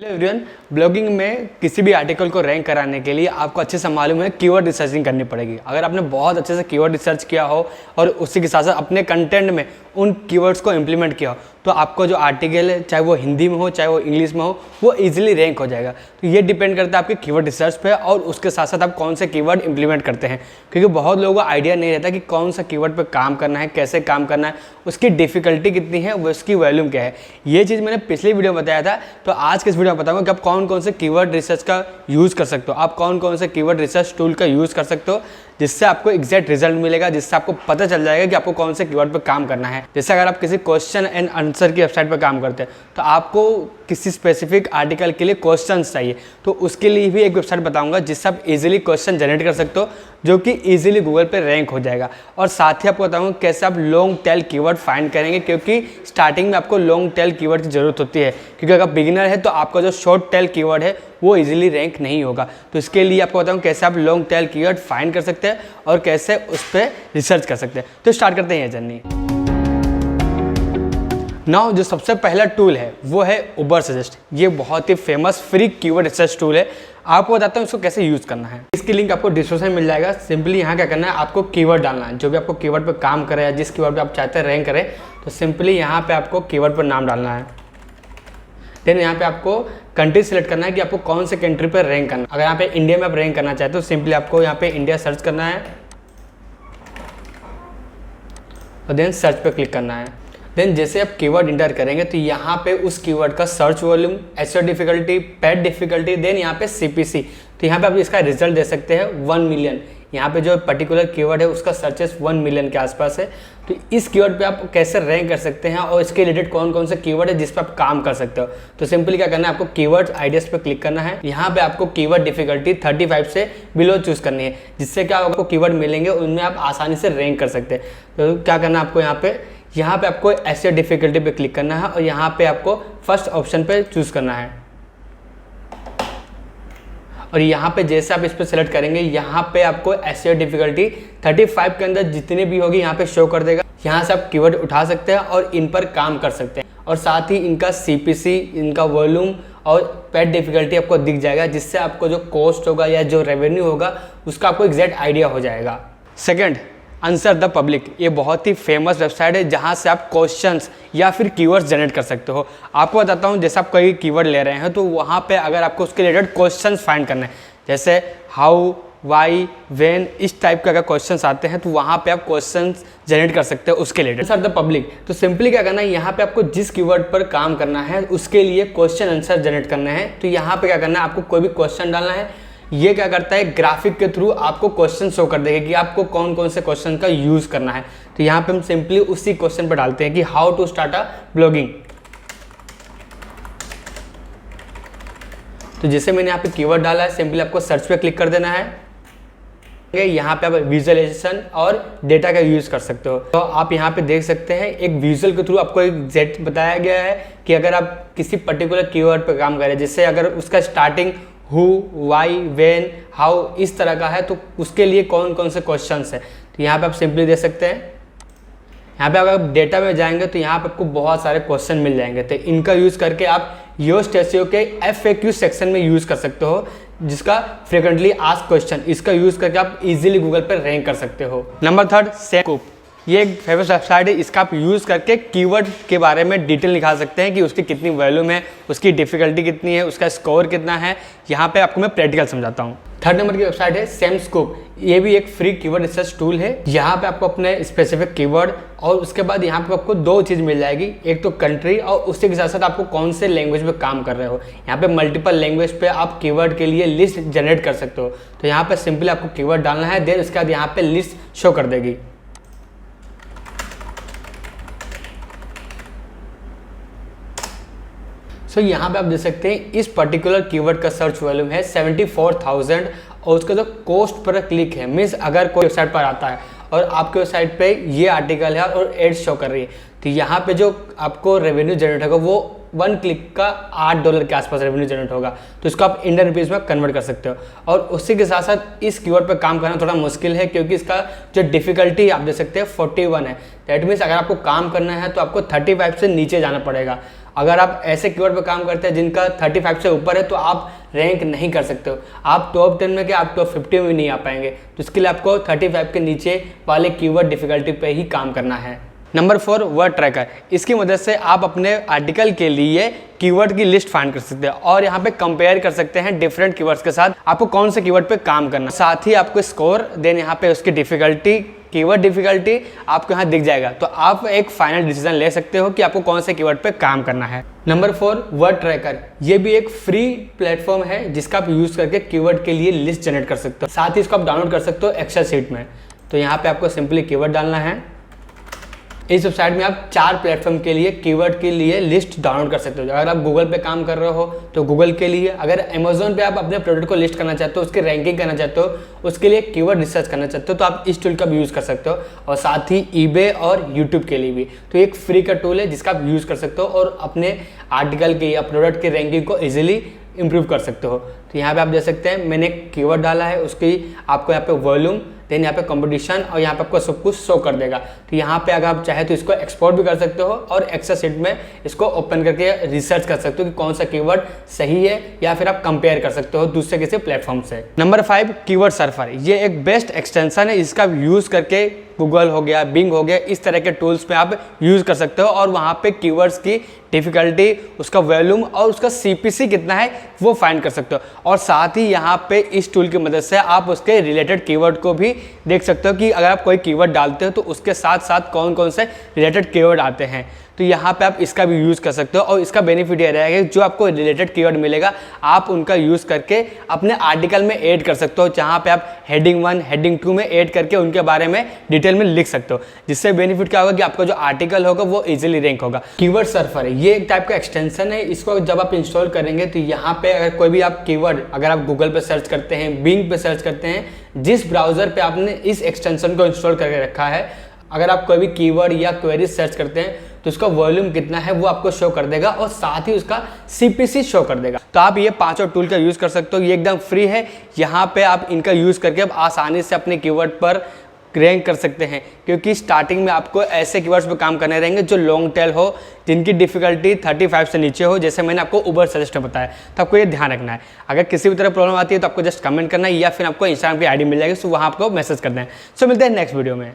Hello everyone, blogging में किसी भी आर्टिकल को रैंक कराने के लिए आपको अच्छे से मालूम है कीवर्ड रिसर्चिंग करनी पड़ेगी। अगर आपने बहुत अच्छे से कीवर्ड रिसर्च किया हो और उसी के साथ साथ अपने कंटेंट में उन कीवर्ड्स को इम्प्लीमेंट किया हो तो आपको जो आर्टिकल है, चाहे वो हिंदी में हो चाहे वो इंग्लिश में हो, वो ईजिली रैंक हो जाएगा। तो ये डिपेंड करता है आपके कीवर्ड रिसर्च पे और उसके साथ साथ आप कौन से कीवर्ड इंप्लीमेंट करते हैं, क्योंकि बहुत लोगों को आइडिया नहीं रहता कि कौन सा कीवर्ड पे काम करना है, कैसे काम करना है, उसकी डिफिकल्टी कितनी है, उसकी वॉल्यूम क्या है। ये चीज़ मैंने पिछली वीडियो में बताया था। तो आज के इस वीडियो में बताऊंगा कि आप कौन कौन से कीवर्ड रिसर्च का यूज़ कर सकते हो, आप कौन कौन से कीवर्ड रिसर्च टूल का यूज़ कर सकते हो, जिससे आपको एग्जैक्ट रिजल्ट मिलेगा, जिससे आपको पता चल जाएगा कि आपको कौन से कीवर्ड पर काम करना है। जैसे अगर आप किसी क्वेश्चन एंड आंसर की वेबसाइट पर काम करते हैं तो आपको किसी स्पेसिफिक आर्टिकल के लिए क्वेश्चंस चाहिए, तो उसके लिए भी एक वेबसाइट बताऊंगा जिससे आप इजीली क्वेश्चन जनरेट कर सकते हो, जो कि इजीली गूगल पे रैंक हो जाएगा। और साथ ही आपको बताऊंगा कैसे आप लॉन्ग टेल कीवर्ड फाइंड करेंगे, क्योंकि स्टार्टिंग में आपको लॉन्ग टेल कीवर्ड की जरूरत होती है, क्योंकि अगर बिगिनर है तो आपका जो शॉर्ट टेल कीवर्ड है वो इजीली रैंक नहीं होगा। तो इसके लिए आपको बताऊँ कैसे आप लॉन्ग टेल कीवर्ड फाइंड कर सकते हैं और कैसे उस पर रिसर्च कर सकते हैं। तो स्टार्ट करते हैं ये जर्नी। नाउ जो सबसे पहला टूल है वो है उबरसजेस्ट। ये बहुत ही famous free keyword research tool है। आपको बताता हूँ इसको कैसे यूज़ करना है। इसकी लिंक आपको डिस्क्रिप्शन में मिल जाएगा। सिंपली यहाँ क्या करना है, आपको कीवर्ड डालना है, जो भी आपको कीवर्ड पे काम करे या जिस कीवर्ड पे आप चाहते हैं रैंक करें, तो सिंपली यहाँ पे आपको कीवर्ड पर नाम डालना है। देन यहाँ पे आपको कंट्री सेलेक्ट करना है कि आपको कौन से कंट्री पर रैंक करना है। अगर यहाँ पे इंडिया में आप रैंक करना चाहते हो तो सिंपली आपको यहाँ पे इंडिया सर्च करना है और देन सर्च पे क्लिक करना है। देन जैसे आप कीवर्ड इंटर करेंगे तो यहाँ पे उस कीवर्ड का search volume, SEO difficulty, paid difficulty, then यहाँ पे सीपीसी, तो यहाँ पे आप इसका रिजल्ट दे सकते हैं 1 मिलियन। यहाँ पे जो पर्टिकुलर कीवर्ड है उसका सर्चेस 1 मिलियन के आसपास है। तो इस कीवर्ड पे आप कैसे रैंक कर सकते हैं और इसके रिलेटेड कौन कौन से कीवर्ड है जिस पे आप काम कर सकते हो। तो सिंपली क्या करना है, आपको कीवर्ड आइडियाज पे क्लिक करना है। यहाँ पे आपको कीवर्ड डिफिकल्टी 35 से बिलो चूज करनी है, जिससे क्या आपको कीवर्ड मिलेंगे उनमें आप आसानी से रैंक कर सकते हैं। तो क्या करना है आपको, यहाँ पे आपको एसईओ डिफिकल्टी पे क्लिक करना है और यहाँ पे आपको फर्स्ट ऑप्शन पे चूज करना है। और यहाँ पे जैसे आप इस पर सेलेक्ट करेंगे, यहाँ पे आपको एसईओ डिफिकल्टी 35 के अंदर जितनी भी होगी यहाँ पे शो कर देगा। यहाँ से आप कीवर्ड उठा सकते हैं और इन पर काम कर सकते हैं, और साथ ही इनका सीपीसी, इनका वॉल्यूम और पेड डिफिकल्टी आपको दिख जाएगा, जिससे आपको जो कॉस्ट होगा या जो रेवेन्यू होगा उसका आपको एग्जैक्ट आइडिया हो जाएगा। Second, answer the public. ये बहुत ही फेमस वेबसाइट है जहाँ से आप क्वेश्चंस या फिर कीवर्ड्स जनरेट कर सकते हो। आपको बताता हूँ, जैसे आप कोई कीवर्ड ले रहे हैं तो वहाँ पे अगर आपको उसके रिलेटेड क्वेश्चंस फाइंड करना है, जैसे हाउ, वाई, व्हेन, इस टाइप के अगर क्वेश्चंस आते हैं तो वहाँ पे आप क्वेश्चंस जनरेट कर सकते हो उसके रिलेटेड। आंसर द पब्लिक, तो सिंपली क्या करना है, यहाँ पे आपको जिस कीवर्ड पर काम करना है उसके लिए क्वेश्चन आंसर जनरेट करना है। तो यहाँ पे क्या करना है, आपको कोई भी क्वेश्चन डालना है। ये क्या करता है, ग्राफिक के थ्रू आपको क्वेश्चन शो कर देगा कि आपको कौन कौन से क्वेश्चन का यूज करना है। तो यहाँ पे हम सिंपली उसी क्वेश्चन पर डालते हैं कि how to start a blogging. तो जैसे मैंने यहाँ पे कीवर्ड डाला है, सिंपली आपको सर्च पे क्लिक कर देना है। यहाँ पे आप विजुअलाइजेशन और डेटा का यूज कर सकते हो। तो आप यहाँ पे देख सकते हैं एक विजुअल के थ्रू आपको एक जेट बताया गया है कि अगर आप किसी पर्टिकुलर कीवर्ड पर काम करें, जिससे अगर उसका starting who, why, when, how इस तरह का है तो उसके लिए कौन कौन से क्वेश्चंस है। तो यहाँ पे आप सिंपली दे सकते हैं। यहाँ पे अगर आप डेटा में जाएंगे तो यहाँ पे आपको बहुत सारे क्वेश्चन मिल जाएंगे। तो इनका यूज़ करके आप योस्ट एसईओ के FAQ सेक्शन में यूज़ कर सकते हो, जिसका फ्रिक्वेंटली आस्क्ड क्वेश्चन, इसका यूज़ करके आप इजीली गूगल पर रैंक कर सकते हो। Number third, Semscoop. ये एक फेमस वेबसाइट है, इसका आप यूज़ करके कीवर्ड के बारे में डिटेल निकाल सकते हैं कि उसकी कितनी वॉल्यूम है, उसकी डिफिकल्टी कितनी है, उसका स्कोर कितना है। यहाँ पे आपको मैं प्रैक्टिकल समझाता हूँ। थर्ड नंबर की वेबसाइट है सेमस्कूप। ये भी एक फ्री कीवर्ड रिसर्च टूल है। यहाँ पे आपको अपने स्पेसिफिक कीवर्ड और उसके बाद यहाँ पे आपको दो चीज़ मिल जाएगी, एक तो कंट्री और उसके साथ साथ आपको कौन से लैंग्वेज पे काम कर रहे हो। यहाँ पे मल्टीपल लैंग्वेज पे आप कीवर्ड के लिए लिस्ट जनरेट कर सकते हो। तो यहाँ पे सिंपली आपको कीवर्ड डालना है, देन उसके बाद यहाँ पे लिस्ट शो कर देगी। सो यहाँ पे आप देख सकते हैं इस पर्टिकुलर कीवर्ड का सर्च वॉल्यूम है 74,000 और उसका जो कॉस्ट पर क्लिक है, मीन्स अगर कोई वेबसाइट पर आता है और आपके वेबसाइट पे ये आर्टिकल है और एड्स शो कर रही है, तो यहाँ पे जो आपको रेवेन्यू जनरेट होगा वो 1 क्लिक का $8 के आसपास रेवेन्यू जनरेट होगा। तो इसको आप इंडियन रुपीज़ में कन्वर्ट कर सकते हो। और उसी के साथ साथ इस कीवर्ड पे काम करना थोड़ा मुश्किल है, क्योंकि इसका जो डिफिकल्टी आप देख सकते हैं 41 है। दैट मीन्स अगर आपको काम करना है तो आपको 35 से नीचे जाना पड़ेगा। अगर आप ऐसे कीवर्ड पे काम करते हैं जिनका 35 से ऊपर है तो आप रैंक नहीं कर सकते हो। आप टॉप 10 में क्या, आप टॉप 50 में नहीं आ पाएंगे। तो इसके लिए आपको 35 के नीचे वाले कीवर्ड डिफिकल्टी पे ही काम करना है। Number 4, word tracker. इसकी मदद से आप अपने आर्टिकल के लिए कीवर्ड की लिस्ट फाइंड कर सकते हैं और यहाँ पे कंपेयर कर सकते हैं डिफरेंट कीवर्ड्स के साथ आपको कौन से कीवर्ड पे काम करना। साथ ही आपको स्कोर, देन यहाँ पे उसकी डिफिकल्टी, कीवर्ड डिफिकल्टी आपको यहाँ दिख जाएगा। तो आप एक फाइनल डिसीजन ले सकते हो कि आपको कौन से कीवर्ड पे काम करना है। Number 4, word tracker. ये भी एक फ्री प्लेटफॉर्म है जिसका आप यूज करके कीवर्ड के लिए लिस्ट जनरेट कर सकते हो। साथ ही इसको आप डाउनलोड कर सकते हो एक्सेल शीट में। तो यहाँ पे आपको सिंपली कीवर्ड डालना है। इस वेबसाइट में आप 4 प्लेटफॉर्म के लिए कीवर्ड के लिए लिस्ट डाउनलोड कर सकते हो। अगर आप गूगल पे काम कर रहे हो तो गूगल के लिए, अगर अमेजोन पे आप अपने प्रोडक्ट को लिस्ट करना चाहते हो, उसकी रैंकिंग करना चाहते हो, उसके लिए कीवर्ड रिसर्च करना चाहते हो तो आप इस टूल का भी यूज़ कर सकते हो। और साथ ही ईबे और यूट्यूब के लिए भी। तो एक फ्री का टूल है जिसका आप यूज़ कर सकते हो और अपने आर्टिकल की या प्रोडक्ट की रैंकिंग को ईजिली इंप्रूव कर सकते हो। तो यहाँ पे आप देख सकते हैं मैंने कीवर्ड डाला है, उसकी आपको यहाँ पे वॉल्यूम, देन यहाँ पे कंपटीशन और यहाँ पे आपको सब कुछ शो कर देगा। तो यहाँ पे अगर आप चाहे तो इसको एक्सपोर्ट भी कर सकते हो और एक्सेल शीट में इसको ओपन करके रिसर्च कर सकते हो कि कौन सा कीवर्ड सही है, या फिर आप कंपेयर कर सकते हो दूसरे किसी प्लेटफॉर्म से। Number 5, keyword surfer. ये एक बेस्ट एक्सटेंशन है, इसका यूज़ करके गूगल हो गया, बिंग हो गया, इस तरह के टूल्स पे आप यूज़ कर सकते हो और वहाँ पे कीवर्ड्स की डिफिकल्टी, उसका वॉल्यूम और उसका CPC कितना है वो फाइंड कर सकते हो। और साथ ही यहाँ पे इस टूल की मदद से आप उसके रिलेटेड कीवर्ड को भी देख सकते हो कि अगर आप कोई कीवर्ड डालते हो तो उसके साथ साथ कौन कौन से रिलेटेड कीवर्ड आते हैं। तो यहाँ पे आप इसका भी यूज़ कर सकते हो और इसका बेनिफिट ये रहेगा कि जो आपको रिलेटेड कीवर्ड मिलेगा आप उनका यूज़ करके अपने आर्टिकल में ऐड कर सकते हो, जहाँ पे आप हेडिंग 1, हेडिंग 2 में ऐड करके उनके बारे में डिटेल में लिख सकते हो। जिससे बेनिफिट क्या होगा कि आपका जो आर्टिकल होगा वो इजीली रैंक होगा। कीवर्ड सर्फर है, ये एक टाइप का एक्सटेंशन है। इसको जब आप इंस्टॉल करेंगे तो यहाँ पे अगर कोई भी आप कीवर्ड, अगर आप गूगल पे सर्च करते हैं, बिंग पे सर्च करते हैं, जिस ब्राउजर पे आपने इस एक्सटेंशन को इंस्टॉल करके रखा है, अगर आप कोई भी कीवर्ड या क्वेरी सर्च करते हैं तो उसका वॉल्यूम कितना है वो आपको शो कर देगा और साथ ही उसका CPC शो कर देगा। तो आप ये 5 टूल का यूज़ कर सकते हो, ये एकदम फ्री है। यहाँ पे आप इनका यूज़ करके आप आसानी से अपने कीवर्ड पर रैंक कर सकते हैं, क्योंकि स्टार्टिंग में आपको ऐसे कीवर्ड्स पे काम करने रहेंगे जो लॉन्ग टेल हो, जिनकी डिफिकल्टी 35 से नीचे हो, जैसे मैंने आपको उबर सजेस्ट में बताया। तो आपको ये ध्यान रखना है। अगर किसी भी तरह प्रॉब्लम आती है तो आपको जस्ट कमेंट करना है या फिर आपको इंस्टाग्राम की ID मिल जाएगी, सो वहाँ आपको मैसेज करना है। सो मिलते हैं नेक्स्ट वीडियो में।